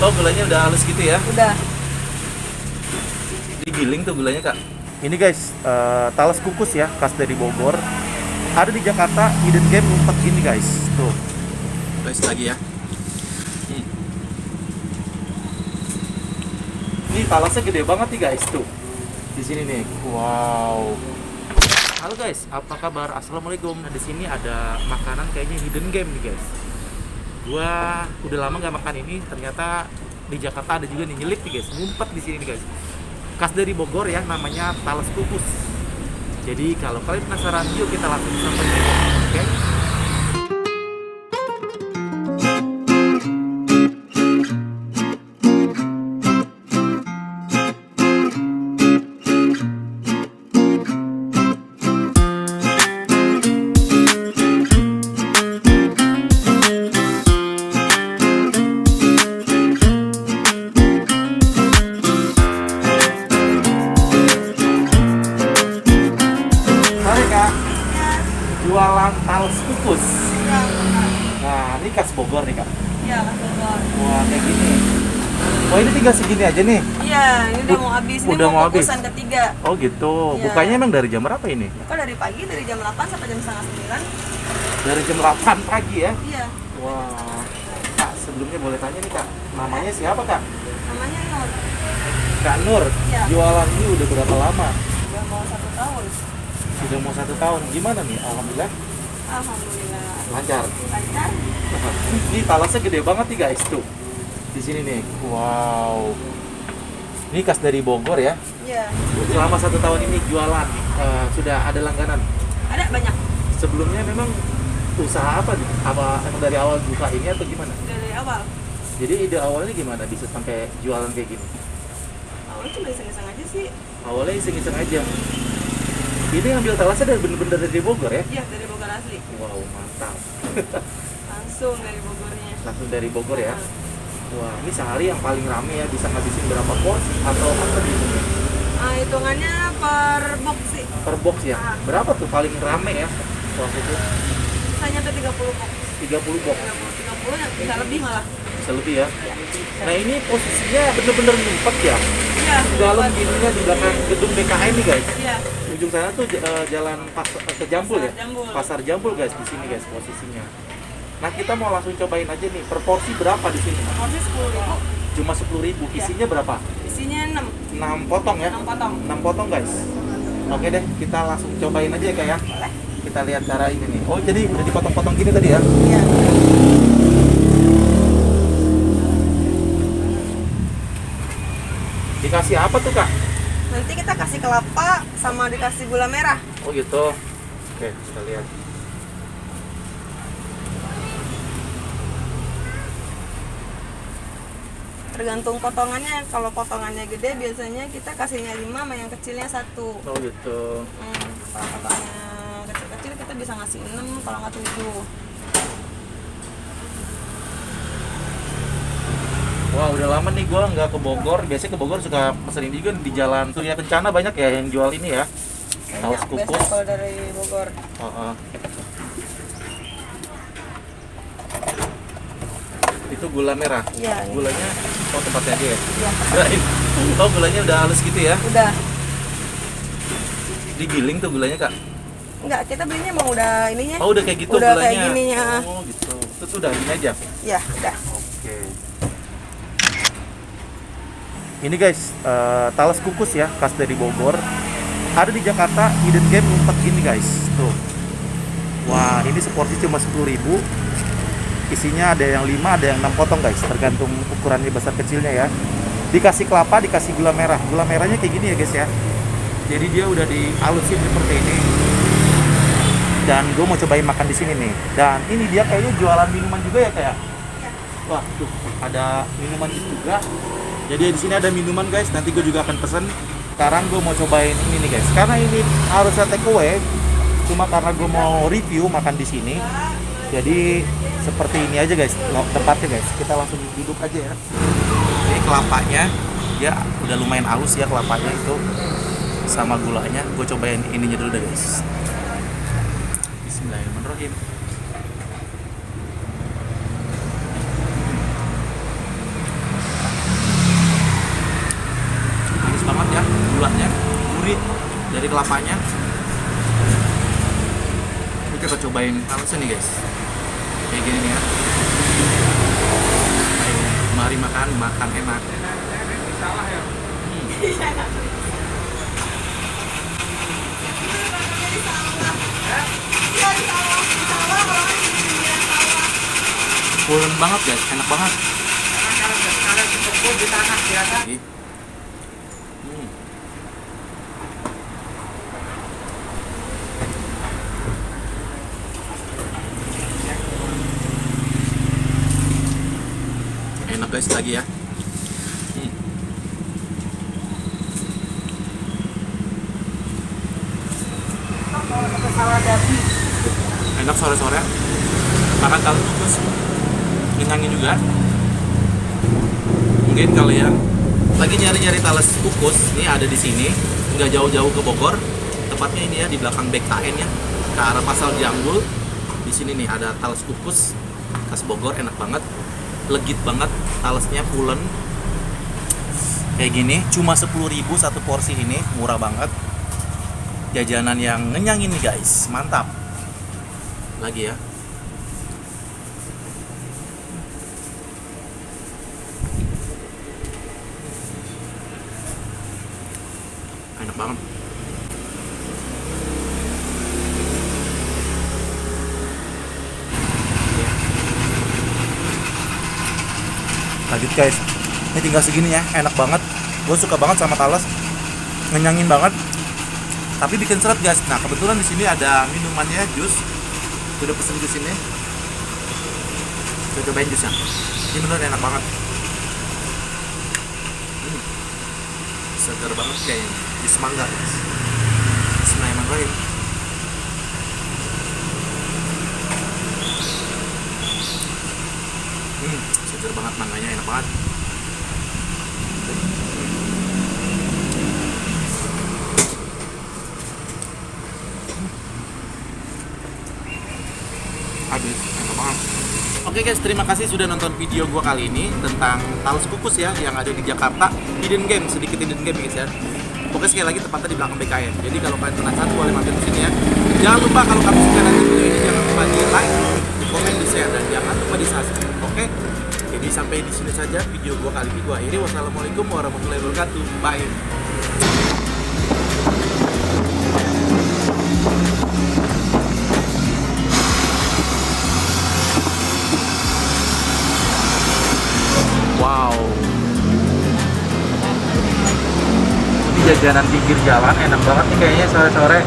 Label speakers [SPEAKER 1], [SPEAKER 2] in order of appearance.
[SPEAKER 1] Oh, gulanya udah halus gitu ya?
[SPEAKER 2] Udah.
[SPEAKER 1] Digiling tuh gulanya, Kak. Ini guys, talas kukus ya, khas dari Bogor. Ada di Jakarta, hidden game ngumpet gini guys. Tuh. Guys lagi ya. Ini talasnya gede banget nih guys, tuh. Di sini nih. Wow. Halo guys, apa kabar? Assalamualaikum. Nah, di sini ada makanan kayaknya hidden game nih guys. Gua udah lama nggak makan ini, ternyata di Jakarta ada juga nih, nyelip nih guys, ngumpet di sini nih guys. Khas dari Bogor ya, namanya talas kukus. Jadi kalau kalian penasaran, yuk kita langsung sampai. Oke? Jualan talas kukus.
[SPEAKER 2] Iya.
[SPEAKER 1] Nah, ini khas Bogor nih, Kak.
[SPEAKER 2] Iya, Mas Bogor.
[SPEAKER 1] Wah, kayak gini. Wah, ini tinggal segini aja nih.
[SPEAKER 2] Iya, ini udah mau habis. Ini
[SPEAKER 1] Udah mau habis.
[SPEAKER 2] kukusan ketiga.
[SPEAKER 1] Oh, gitu.
[SPEAKER 2] Iya.
[SPEAKER 1] Bukanya emang dari jam berapa ini?
[SPEAKER 2] Kok dari pagi, dari jam 8 sampai jam setengah 9?
[SPEAKER 1] Dari jam 8 pagi ya?
[SPEAKER 2] Iya.
[SPEAKER 1] Wah. Kak, sebelumnya boleh tanya nih, Kak. Namanya siapa, Kak?
[SPEAKER 2] Namanya Nur.
[SPEAKER 1] Kak Nur.
[SPEAKER 2] Iya.
[SPEAKER 1] Jualan ini udah berapa lama?
[SPEAKER 2] Udah mau 1 tahun.
[SPEAKER 1] Sudah mau 1 tahun. Gimana nih? Alhamdulillah.
[SPEAKER 2] Alhamdulillah.
[SPEAKER 1] Lancar.
[SPEAKER 2] Lancar.
[SPEAKER 1] Ini talasnya gede banget nih guys, tuh. Di sini nih. Wow. Ini khas dari Bogor ya.
[SPEAKER 2] Iya.
[SPEAKER 1] Selama 1 tahun ini jualan, sudah ada langganan.
[SPEAKER 2] Ada banyak.
[SPEAKER 1] Sebelumnya memang usaha apa nih? Apa emang dari awal buka ini atau gimana?
[SPEAKER 2] Dari awal.
[SPEAKER 1] Jadi ide awalnya gimana bisa sampai jualan kayak gini?
[SPEAKER 2] Awalnya cuma iseng-iseng aja sih.
[SPEAKER 1] Awalnya iseng-iseng aja. Ini ngambil talasnya dari bener-bener dari Bogor ya?
[SPEAKER 2] Iya, dari Bogor asli.
[SPEAKER 1] Wow, mantap.
[SPEAKER 2] Langsung dari Bogornya.
[SPEAKER 1] Langsung dari Bogor ya?
[SPEAKER 2] Nah.
[SPEAKER 1] Wah, ini sehari yang paling rame ya, bisa ngabisin berapa porsi atau apa gitu?
[SPEAKER 2] Hitungannya per box sih.
[SPEAKER 1] Per box ya?
[SPEAKER 2] Ah.
[SPEAKER 1] Berapa tuh paling rame ya? Waktu itu
[SPEAKER 2] Bisa nyampe 30 box.
[SPEAKER 1] 30 box,
[SPEAKER 2] 30 ya, bisa lebih malah.
[SPEAKER 1] bisa lebih ya? Nah, ini posisinya bener-bener ngumpet ya?
[SPEAKER 2] Iya.
[SPEAKER 1] Di dalam gininya di belakang gedung BKN nih guys.
[SPEAKER 2] Iya.
[SPEAKER 1] Ujung sana tuh jalan ke Jambul ya?
[SPEAKER 2] Pasar Jambul.
[SPEAKER 1] Pasar Jambul guys, di sini guys posisinya. Nah, kita mau langsung cobain aja nih, per porsi berapa di sini?
[SPEAKER 2] Porsi 10.000.
[SPEAKER 1] Cuma 10.000. Isinya berapa?
[SPEAKER 2] Isinya 6.
[SPEAKER 1] 6 potong ya?
[SPEAKER 2] 6 potong.
[SPEAKER 1] 6 potong guys. Oke deh, kita langsung cobain aja ya Kak ya.
[SPEAKER 2] Boleh.
[SPEAKER 1] Kita lihat cara ini nih. Oh, jadi udah dipotong-potong gini tadi ya?
[SPEAKER 2] Iya.
[SPEAKER 1] Dikasih apa tuh Kak?
[SPEAKER 2] Nanti kita kasih kelapa sama dikasih gula merah.
[SPEAKER 1] Oh gitu. Oke, kita lihat.
[SPEAKER 2] Tergantung potongannya. Kalau potongannya gede biasanya kita kasihnya 5 sama yang kecilnya 1.
[SPEAKER 1] Oh gitu.
[SPEAKER 2] Kalau potongannya kecil-kecil kita bisa ngasih 6 kalau nggak 7.
[SPEAKER 1] Wah, udah lama nih gua nggak ke Bogor. Biasanya ke Bogor suka pesen ini juga di Jalan Surya Kencana, banyak ya yang jual ini ya. Talas
[SPEAKER 2] Banyak
[SPEAKER 1] kukus.
[SPEAKER 2] biasanya kalau dari Bogor.
[SPEAKER 1] Heeh. Itu gula merah.
[SPEAKER 2] Iya. Iya.
[SPEAKER 1] Gulanya tempatnya aja ya.
[SPEAKER 2] Iya.
[SPEAKER 1] Kirain. Oh, gulanya udah halus gitu ya.
[SPEAKER 2] Udah.
[SPEAKER 1] Digiling tuh gulanya, Kak.
[SPEAKER 2] Enggak, kita belinya emang udah ininya.
[SPEAKER 1] Oh, udah kayak gitu
[SPEAKER 2] Udah
[SPEAKER 1] gulanya.
[SPEAKER 2] kayak gini ya.
[SPEAKER 1] Oh, gitu. Terus udah gini aja.
[SPEAKER 2] Ya, udah.
[SPEAKER 1] Oke. Ini guys, talas kukus ya, khas dari Bogor. Ada di Jakarta, hidden game ngumpet gini guys. Tuh. Wah, ini seporsi cuma 10.000. Isinya ada yang 5, ada yang 6 potong guys, tergantung ukurannya besar kecilnya ya. Dikasih kelapa, dikasih gula merah. Gula merahnya kayak gini ya guys ya. Jadi dia udah dihalusin seperti ini. Dan gue mau cobain makan di sini nih. Dan ini dia kayaknya jualan minuman juga ya kayak. Wah, tuh ada minuman juga. Jadi di sini ada minuman guys. Nanti gue juga akan pesen. Sekarang gue mau cobain ini nih guys. Karena ini harusnya take away. Cuma karena gue mau review makan di sini. Jadi seperti ini aja guys tempatnya guys. Kita langsung duduk aja ya. Ini kelapanya. Ya udah lumayan halus ya kelapanya itu. Sama gulanya. Gue cobain ininya dulu deh guys. Bismillahirrahmanirrahim. cobain talasnya nih guys. Kayak gini nih ya. Ayo, mari makan enak. Pulen banget guys, enak banget. Lagi. Enak guys lagi ya. Enak sore-sore makan talas kukus, kenyangin juga. Mungkin kalian lagi nyari-nyari talas kukus, ini ada di sini, nggak jauh-jauh ke Bogor. Tepatnya ini ya di belakang BKN ya, ke arah Pasar Janggul. Di sini nih ada talas kukus khas Bogor, enak banget, legit banget, talasnya pulen. Kayak gini, cuma 10.000 satu porsi ini, murah banget. Jajanan yang ngenyangin nih guys, mantap. Lagi ya. Enak banget. Lanjut guys, ini tinggal segini ya, enak banget. Gue suka banget sama talas, ngenyangin banget, tapi bikin seret guys. Nah kebetulan di sini ada minumannya, jus. Udah pesen jus ini, kita cobain jusnya. Ini bener enak banget. Segar banget kayaknya, jus mangga guys. Bismillahirrahmanirrahim. Segar banget, mangganya enak banget. Habis, enak banget. Oke guys, terima kasih sudah nonton video gua kali ini tentang talas kukus ya yang ada di Jakarta. Hidden game, sedikit hidden game guys ya. Oke, sekali lagi tepatnya di belakang BKN. Jadi kalau kalian penasaran boleh mampir ke sini ya. Jangan lupa kalau kamu suka nanti video ini, jangan lupa di like, di komen, di share, dan jangan lupa di subscribe. Oke? Jadi sampai di sini saja video gua kali ini. Gua akhiri. Wassalamualaikum warahmatullahi wabarakatuh. Bye. Wow, ini jajanan pinggir jalan enak banget nih kayaknya sore-sore.